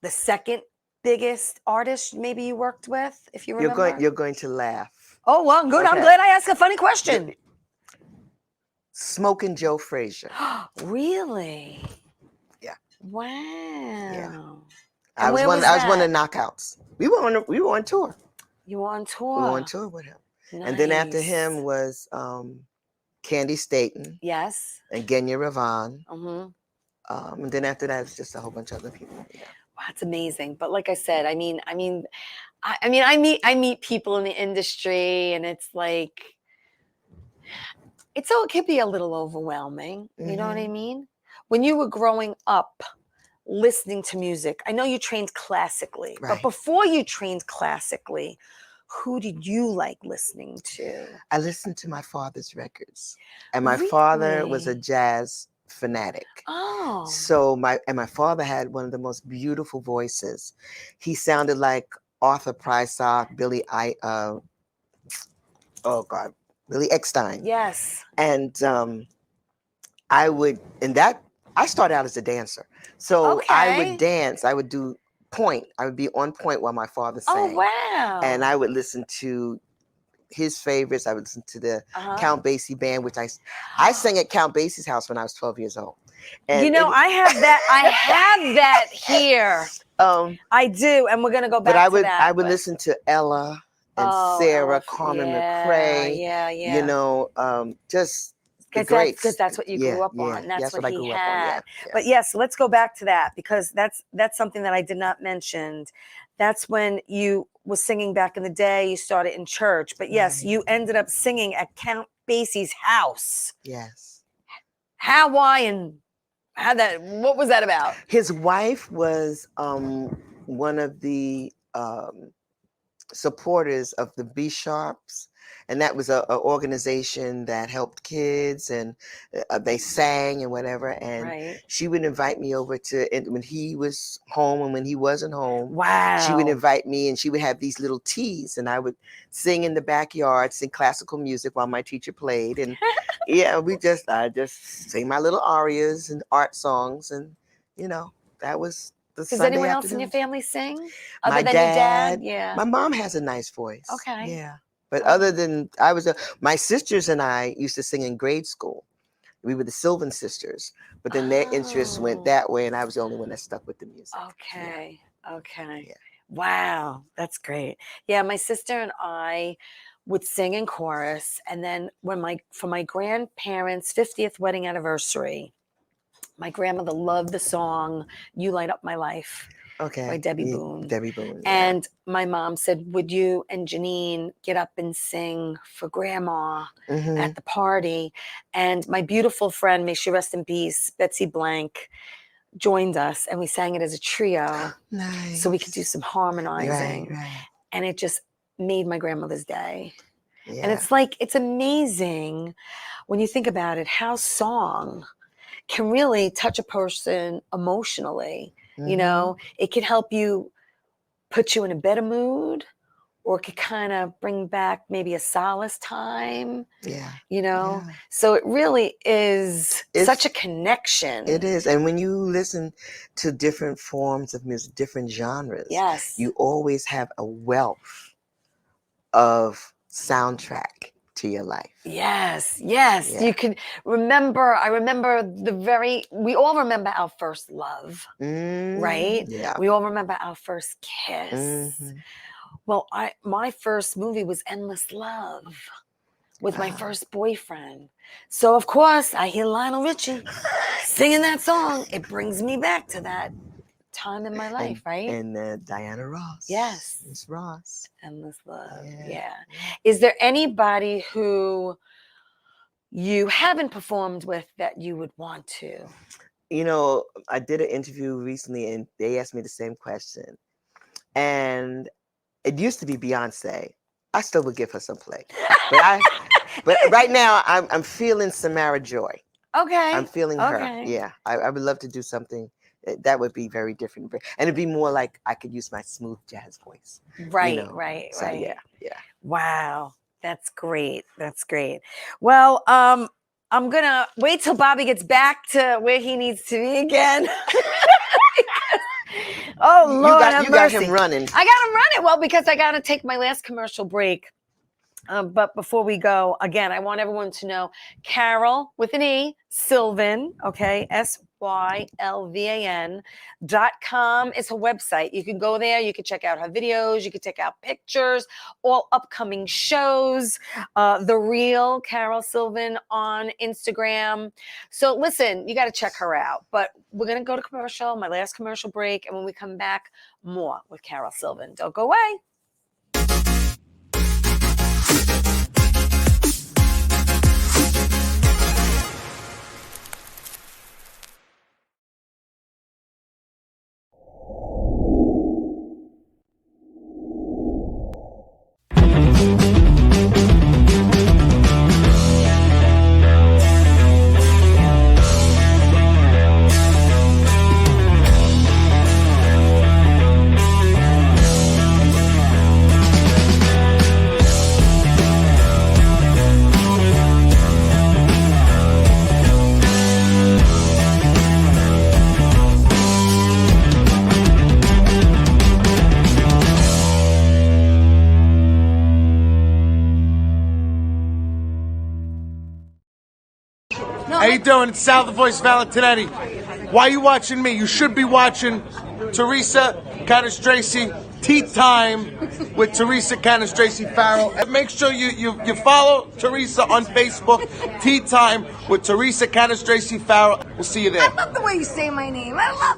the second biggest artist maybe you worked with, if you remember? You're going to laugh. Oh, well, good. Okay. I'm glad I asked a funny question. Smoking Joe Frazier. Really? Yeah. Wow. Yeah. And I was one of the knockouts. We were on tour. You were on tour. We were on tour with him. Nice. And then after him was Candy Staten. Yes. And Genya Ravan. Mm-hmm. And then after that, it's just a whole bunch of other people. Yeah. Wow, it's amazing. But like I said, I meet people in the industry, and it's like, it could be a little overwhelming. You know what I mean? When you were growing up listening to music, I know you trained classically, Right. but before you trained classically, who did you like listening to? I listened to my father's records, and my father was a Really? jazz fanatic. Oh. So my father had one of the most beautiful voices. He sounded like Arthur Prysock, Billy Eckstein. Yes. And I started out as a dancer. So I Okay. would dance, I would do point. I would be on point while my father sang. Oh, wow. And I would listen to his favorites. I would listen to the Count Basie band, which I sang at Count Basie's house when I was 12 years old. And I have that. I have that here. I do, and we're gonna go back to that. I would listen to Ella and Sarah, Ella, Carmen yeah, McRae. Yeah. Just the greats. Because that's what you grew up on. That's what he grew had. up on. Yeah. But yes, let's go back to that, because that's something that I did not mention. That's when you were singing back in the day. You started in church, but yes, you ended up singing at Count Basie's house. Yes. How, why, and what was that about? His wife was one of the supporters of the B Sharps, and that was a organization that helped kids, and they sang and whatever. And Right. she would invite me over to, and when he was home and when he wasn't home, Wow. she would invite me, and she would have these little teas, and I would sing in the backyard, sing classical music while my teacher played, and yeah, I just sing my little arias and art songs, and that was. Does anyone else in your family sing? Other My than dad, your dad? Yeah. my mom has a nice voice. Okay. Yeah. But other than my sisters and I used to sing in grade school. We were the Sylvan sisters, but then their interests went that way, and I was the only one that stuck with the music. Okay. Yeah. Okay. Yeah. Wow. That's great. Yeah. My sister and I would sing in chorus. And then for my grandparents' 50th wedding anniversary, my grandmother loved the song "You Light Up My Life" by Debbie Boone. Debbie Boone. And my mom said, would you and Janine get up and sing for grandma at the party? And my beautiful friend, may she rest in peace, Betsy Blank, joined us, and we sang it as a trio. Nice. So we could do some harmonizing. Right. And it just made my grandmother's day. Yeah. And it's amazing when you think about it, how song can really touch a person emotionally. It can help you, put you in a better mood, or it could kind of bring back maybe a solace time. Yeah. So it really is such a connection. It is. And when you listen to different forms of music, different genres, yes, you always have a wealth of soundtrack to your life. Yes. Yeah. You can remember, I remember we all remember our first love, right? Yeah. We all remember our first kiss. Well, my first movie was Endless Love with my first boyfriend. So of course I hear Lionel Richie singing that song. It brings me back to that time in my life, right? And Diana Ross. Yes. Miss Ross. Endless Love. Yeah. Yeah. Is there anybody who you haven't performed with that you would want to? I did an interview recently, and they asked me the same question. And it used to be Beyonce. I still would give her some play. But right now I'm feeling Samara Joy. Okay. I'm feeling her. Yeah. I would love to do something that would be very different. And it'd be more like I could use my smooth jazz voice. Right. So yeah. Wow. That's great. Well, I'm gonna wait till Bobby gets back to where he needs to be again. Oh, Lord, you got him running. I got him running. Well, because I got to take my last commercial break. But before we go, again, I want everyone to know Carol with an E, Sylvan, okay, SYLVAN.com is her website. You can go there. You can check out her videos. You can check out pictures, all upcoming shows, The Real Carol Sylvan on Instagram. So listen, you got to check her out. But we're going to go to commercial, my last commercial break. And when we come back, more with Carol Sylvan. Don't go away. How you doing? It's Sal the Voice Valentinetti. Why are you watching me? You should be watching Theresa Canastraci Tea Time with Theresa Canastraci Farrell. And make sure you follow Theresa on Facebook. Tea Time with Theresa Canastraci Farrell. We'll see you there. I love the way you say my name. I love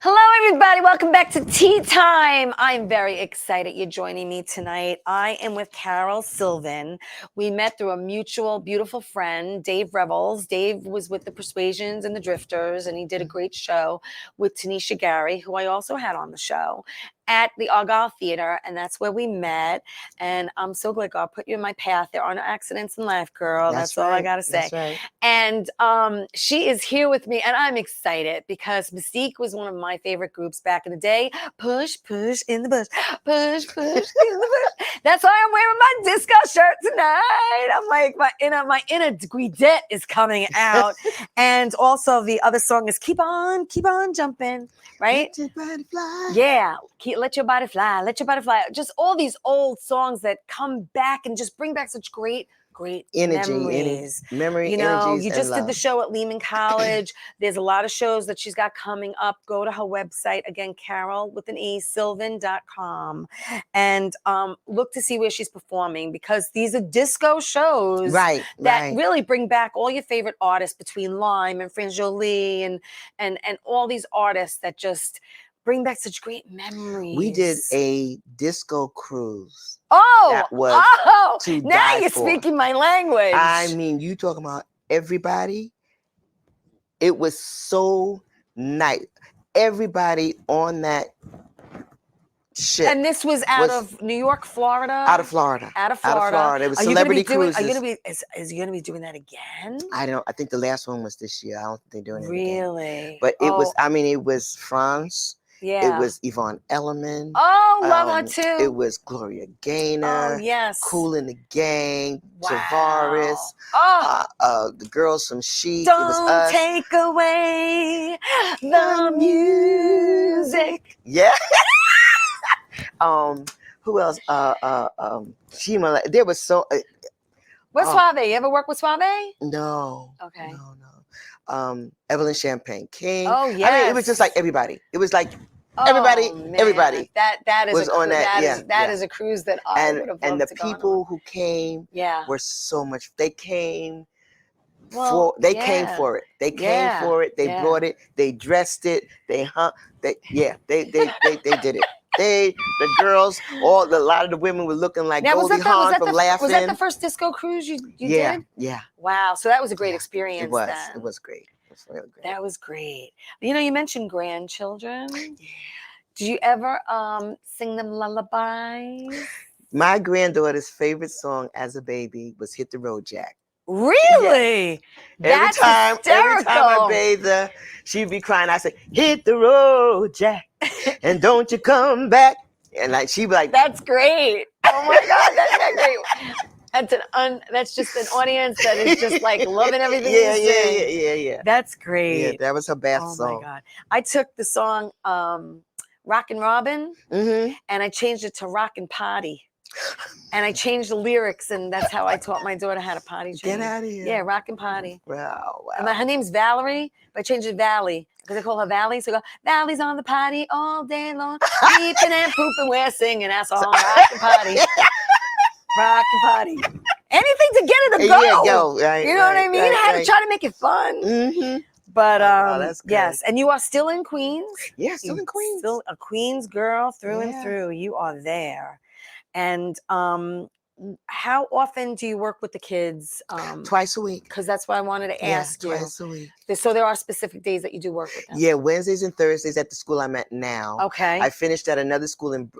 Hello, everybody. Welcome back to Tea Time. I'm very excited you're joining me tonight. I am with Carol Sylvan. We met through a mutual, beautiful friend, Dave Revels. Dave was with the Persuasions and the Drifters, and he did a great show with Tanisha Gary, who I also had on the show, at the Argyle Theater, and that's where we met. And I'm so glad God put you in my path. There are no accidents in life, girl. That's all I gotta say. That's right. And she is here with me, and I'm excited because Mystique was one of my favorite groups back in the day. Push, push in the bush, push, push in the bush. That's why I'm wearing my disco shirt tonight. I'm like, my inner Guidette is coming out. And also the other song is Keep On Jumping, right? Let your body fly. Yeah, let your body fly, let your body fly. Just all these old songs that come back and just bring back such great Energy, memories. memory, You know, energies, you and just did the love. show at Lehman College. There's a lot of shows that she's got coming up. Go to her website again, Carol with an E, Sylvan.com, and look to see where she's performing, because these are disco shows Right, that right. really bring back all your favorite artists between Lime and Fran Jolie and all these artists that just bring back such great memories. We did a disco cruise. Oh, that was to now die you're for. speaking my language. I mean, you talking about everybody. It was so nice. Everybody on that ship. And this was out of New York, Florida? Out of Florida. Out of Florida. It was Are you gonna celebrity be doing, cruises. Are you going to be, is you going to be doing that again? I think the last one was this year. I don't think they're doing it again. Really? But it was, I mean, it was France. Yeah. It was Yvonne Elliman. Oh, love her too. It was Gloria Gaynor. Oh, yes. Kool and the Gang. Wow. Tavares. Oh. The girls from Chic. Don't It was us. take away the music. Yeah. Who else? Shima. There was so. What's Suave? You ever work with Suave? No. Okay. No. Evelyn Champagne King. Oh, yes. I mean, it was just like everybody. It was like everybody. That is was on that. That is a cruise that I would have loved and the to go on. people who came were so much. They came. Came for it. They came for it. They brought it. They dressed it. They hung. They did it. The girls, a lot of the women were looking like Goldie Hawn from Laughing. Was that the first disco cruise you did? Yeah. Wow. So that was a great experience. It was. Then. It was great. It was really great. That was great. You know, you mentioned grandchildren. Yeah. Did you ever sing them lullabies? My granddaughter's favorite song as a baby was "Hit the Road, Jack." Really? Yes. Every time I bathed her, she'd be crying. I said, "Hit the road, Jack, and don't you come back." And like she'd be like, "That's great! Oh my God, that's great!" That's just an audience that is just like loving everything. Yeah. That's great. Yeah, that was her best song. Oh my God! I took the song "Rockin' Robin" and I changed it to "Rockin' Potty." And I changed the lyrics, and that's how I taught my daughter how to potty change. Get out of here. Yeah, Rockin' Potty. Wow. And her name's Valerie, but I changed it to Valley because I call her Valley. So I go, Valley's on the potty all day long. Peeping and pooping, we're singing that song. Rockin' Potty. Rockin' Potty. Anything to get her to go. Yeah, go. Right, you know what I mean? I had to try to make it fun. Mm-hmm. But that's good. yes, and you are still in Queens. Yeah, still in Queens. Still a Queens girl through and through. You are there. And how often do you work with the kids? Twice a week. Because that's why I wanted to ask you. Twice a week. So there are specific days that you do work with them. Yeah, Wednesdays and Thursdays at the school I'm at now. Okay. I finished at another school in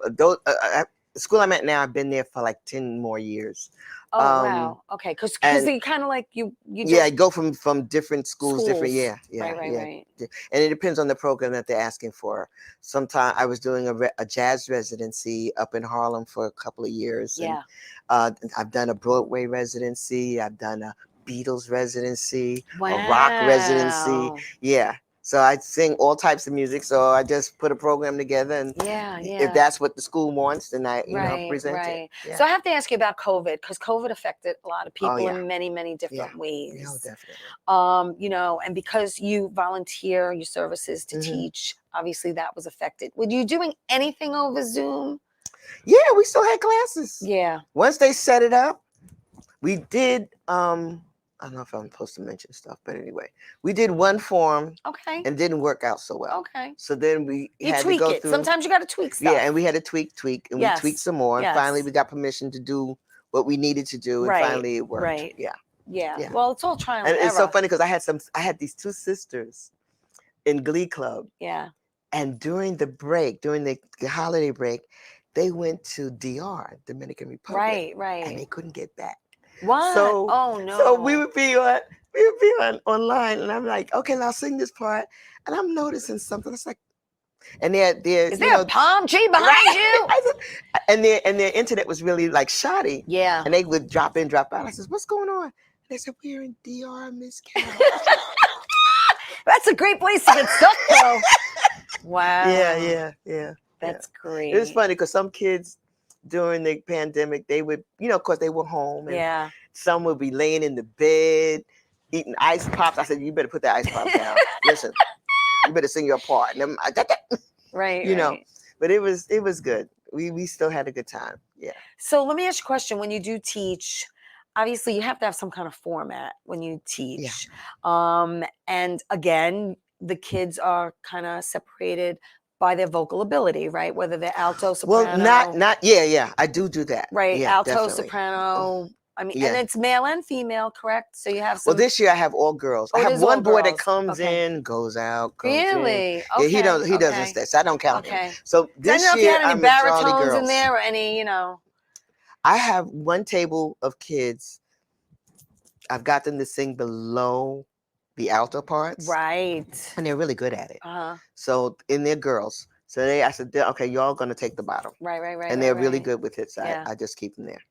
the school I'm at now. I've been there for like 10 more years. Oh wow. Okay, because you kind of like you. I go from different schools. Different. Yeah. Right. And it depends on the program that they're asking for. Sometimes I was doing a jazz residency up in Harlem for a couple of years. Yeah. And, I've done a Broadway residency. I've done a Beatles residency. Wow. A rock residency. Yeah. So I sing all types of music. So I just put a program together, and if that's what the school wants, then I present it. Yeah. So I have to ask you about COVID, because COVID affected a lot of people in many, many different ways. Yeah, definitely. And because you volunteer your services to teach, obviously that was affected. Were you doing anything over Zoom? Yeah, we still had classes. Yeah. Once they set it up, we did I don't know if I'm supposed to mention stuff, but anyway, we did one form Okay. and didn't work out so well. Okay. So then we You had to tweak go it. through. Sometimes you got to tweak stuff. Yeah, and we had to tweak, and we tweaked some more. And Yes. finally, we got permission to do what we needed to do, and Right, finally it worked. right. Yeah. Yeah. Yeah. Well, it's all trial And and it's so error. funny because I had these two sisters in Glee Club, Yeah. and during the holiday break, they went to DR, Dominican Republic, Right, right. and they couldn't get back. What? So, oh no. So we would be on online, and I'm like, okay, now sing this part, and I'm noticing something. It's like, and they're Is there a palm tree behind you? and their internet was really like shoddy. Yeah. And they would drop in, drop out. I said, what's going on? They said, we're in DR, Miss Carol. That's a great place to get stuck, though. Wow. Yeah. That's great. It was funny because some kids during the pandemic, they would, of course, they were home. And Yeah. some would be laying in the bed, eating ice pops. I said, you better put that ice pop down. Listen, you better sing your part. And Right. right. But it was good. We still had a good time. Yeah. So let me ask you a question. When you do teach, obviously you have to have some kind of format when you teach. And again, the kids are kind of separated by their vocal ability, right? Whether they're alto, soprano. Well, not. Yeah. I do that. Right. Yeah, Alto, definitely. soprano. I mean, Yeah. and it's male and female, correct? So you have some. Well, this year I have all girls. Oh, I it have is all one boy that girls. comes Okay. in, goes out, comes in. Really? Yeah, Okay. he doesn't okay. stay, so I don't count him. Okay. So I this don't know if you year had any I'm majority baritones girls. in there or any, I have one table of kids. I've got them to sing below the alto parts. Right. And they're really good at it. Uh-huh. So in their girls. So I said, okay, y'all gonna take the bottom. Right. And they're really good with it. So Yeah. I just keep them there.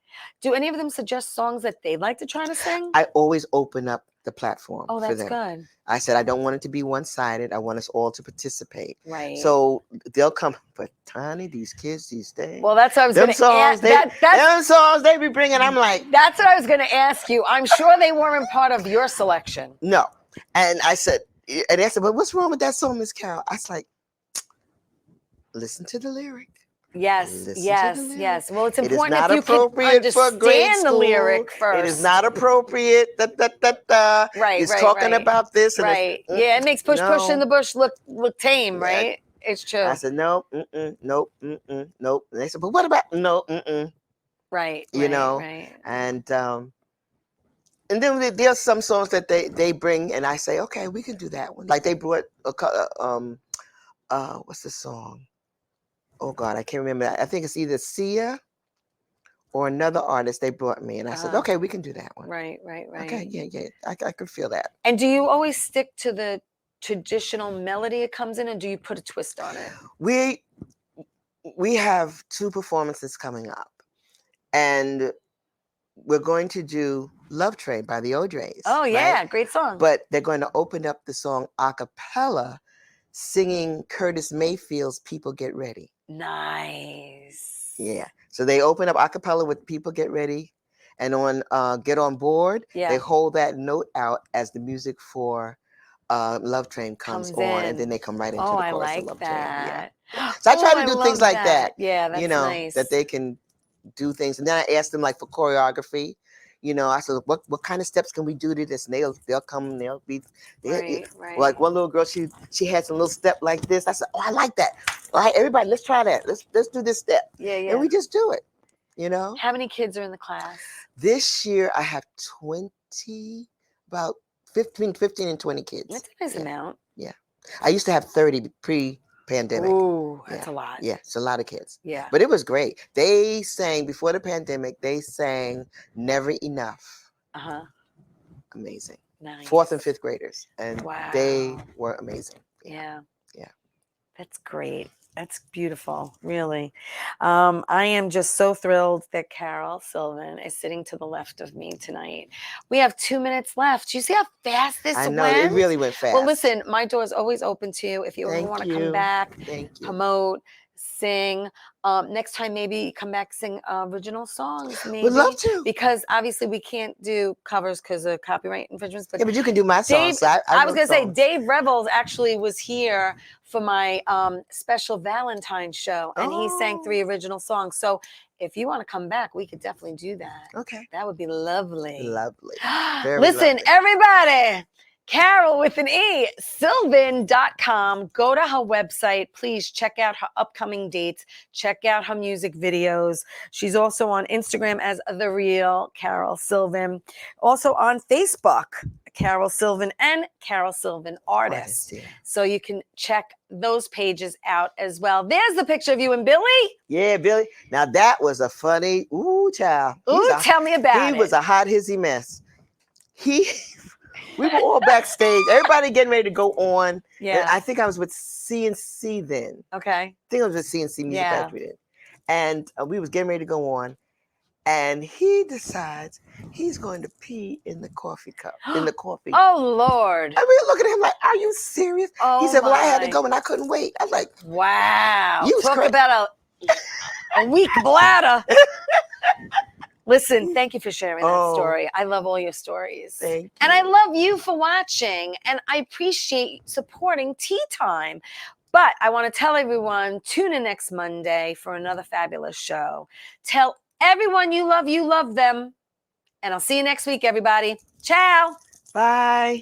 Do any of them suggest songs that they'd like to try to sing? I always open up the platform Oh, for that's them. good. I said, I don't want it to be one-sided. I want us all to participate. Right. So they'll come, but Tony, these kids these days. Well, that's what I was them going to songs, ask. them songs they be bringing. I'm like, that's what I was going to ask you. I'm sure they weren't part of your selection. no. And I said, but what's wrong with that song, Miss Carol? I was like, listen to the lyric. Yes, Listen to the yes, lyric. yes. Well, it's It is important not if you can appropriate for grade understand the school. lyric first. It is not appropriate. Right, It's right, talking right. about this. And Right. Yeah, it makes push in the bush look tame, Yeah. right? It's true. I said, nope. And they said, but what about no? Right. You know, Right. And then there's some songs that they bring, and I say, okay, we can do that one. Like they brought what's the song? Oh God, I can't remember. I think it's either Sia or another artist they brought me, and I said, okay, we can do that one. Right. Okay, yeah, I can feel that. And do you always stick to the traditional melody it comes in, and do you put a twist on it? We have 2 performances coming up, and we're going to do Love Train by the O'Jays. Oh yeah, right? great song. But they're going to open up the song a cappella, singing Curtis Mayfield's People Get Ready. Nice. Yeah. So they open up a cappella with People Get Ready, and on Get On Board, they hold that note out as the music for Love Train comes on, and then they come right into the chorus of Love Train. Yeah. So I try to do things like that. Yeah, that's nice. That they can do things. And then I asked them like for choreography. I said, what kind of steps can we do to this? And they'll come and they'll be right. Like one little girl, she had some little step like this. I said, oh, I like that. All right, everybody, let's try that. Let's do this step. Yeah. And we just do it. How many kids are in the class? This year I have about 15 and 20 kids. That's a nice amount. Yeah. I used to have 30 pre-pandemic. Ooh, that's a lot. Yeah, it's a lot of kids. Yeah. But it was great. They sang, before the pandemic, they sang Never Enough. Uh-huh. Amazing. Nice. 4th and 5th graders. And they Wow. were amazing. Yeah. Yeah. That's great. That's beautiful, really. I am just so thrilled that Carol Sylvan is sitting to the left of me tonight. We have 2 minutes left. Do you see how fast this I know, went? it really went fast. Well, listen, my door is always open to you if you ever want to come back, Thank you. promote, sing. Next time, maybe come back, sing original songs. Maybe. Would love to. Because obviously we can't do covers because of copyright infringements. But Yeah, but you can do my Dave, songs. I was wrote going to say, songs. Dave Rebels actually was here for my special Valentine's show, and he sang 3 original songs. So if you want to come back, we could definitely do that. Okay. That would be lovely. Lovely. Very Listen, lovely. everybody, Carol with an E, Sylvan.com. Go to her website. Please check out her upcoming dates. Check out her music videos. She's also on Instagram as The Real Carol Sylvan. Also on Facebook, Carol Sylvan and Carol Sylvan Artist. Yeah. So you can check those pages out as well. There's the picture of you and Billy. Yeah, Billy. Now that was a funny, child. Tell me about it. He was a hot hissy mess. We were all backstage. Everybody getting ready to go on. Yeah. And I think I was with CNC then. Okay. I think I was with CNC Music Factory then. And we was getting ready to go on. And he decides he's going to pee in the coffee cup, in the coffee. Oh, Lord. And we were looking at him like, are you serious? Oh, he said, well, I had to my. go and I couldn't wait. I was like, wow. You was Talk crazy. about a weak bladder. Listen, thank you for sharing that story. I love all your stories. Thank you. And I love you for watching. And I appreciate supporting Tea Time. But I want to tell everyone, tune in next Monday for another fabulous show. Tell everyone you love them. And I'll see you next week, everybody. Ciao. Bye.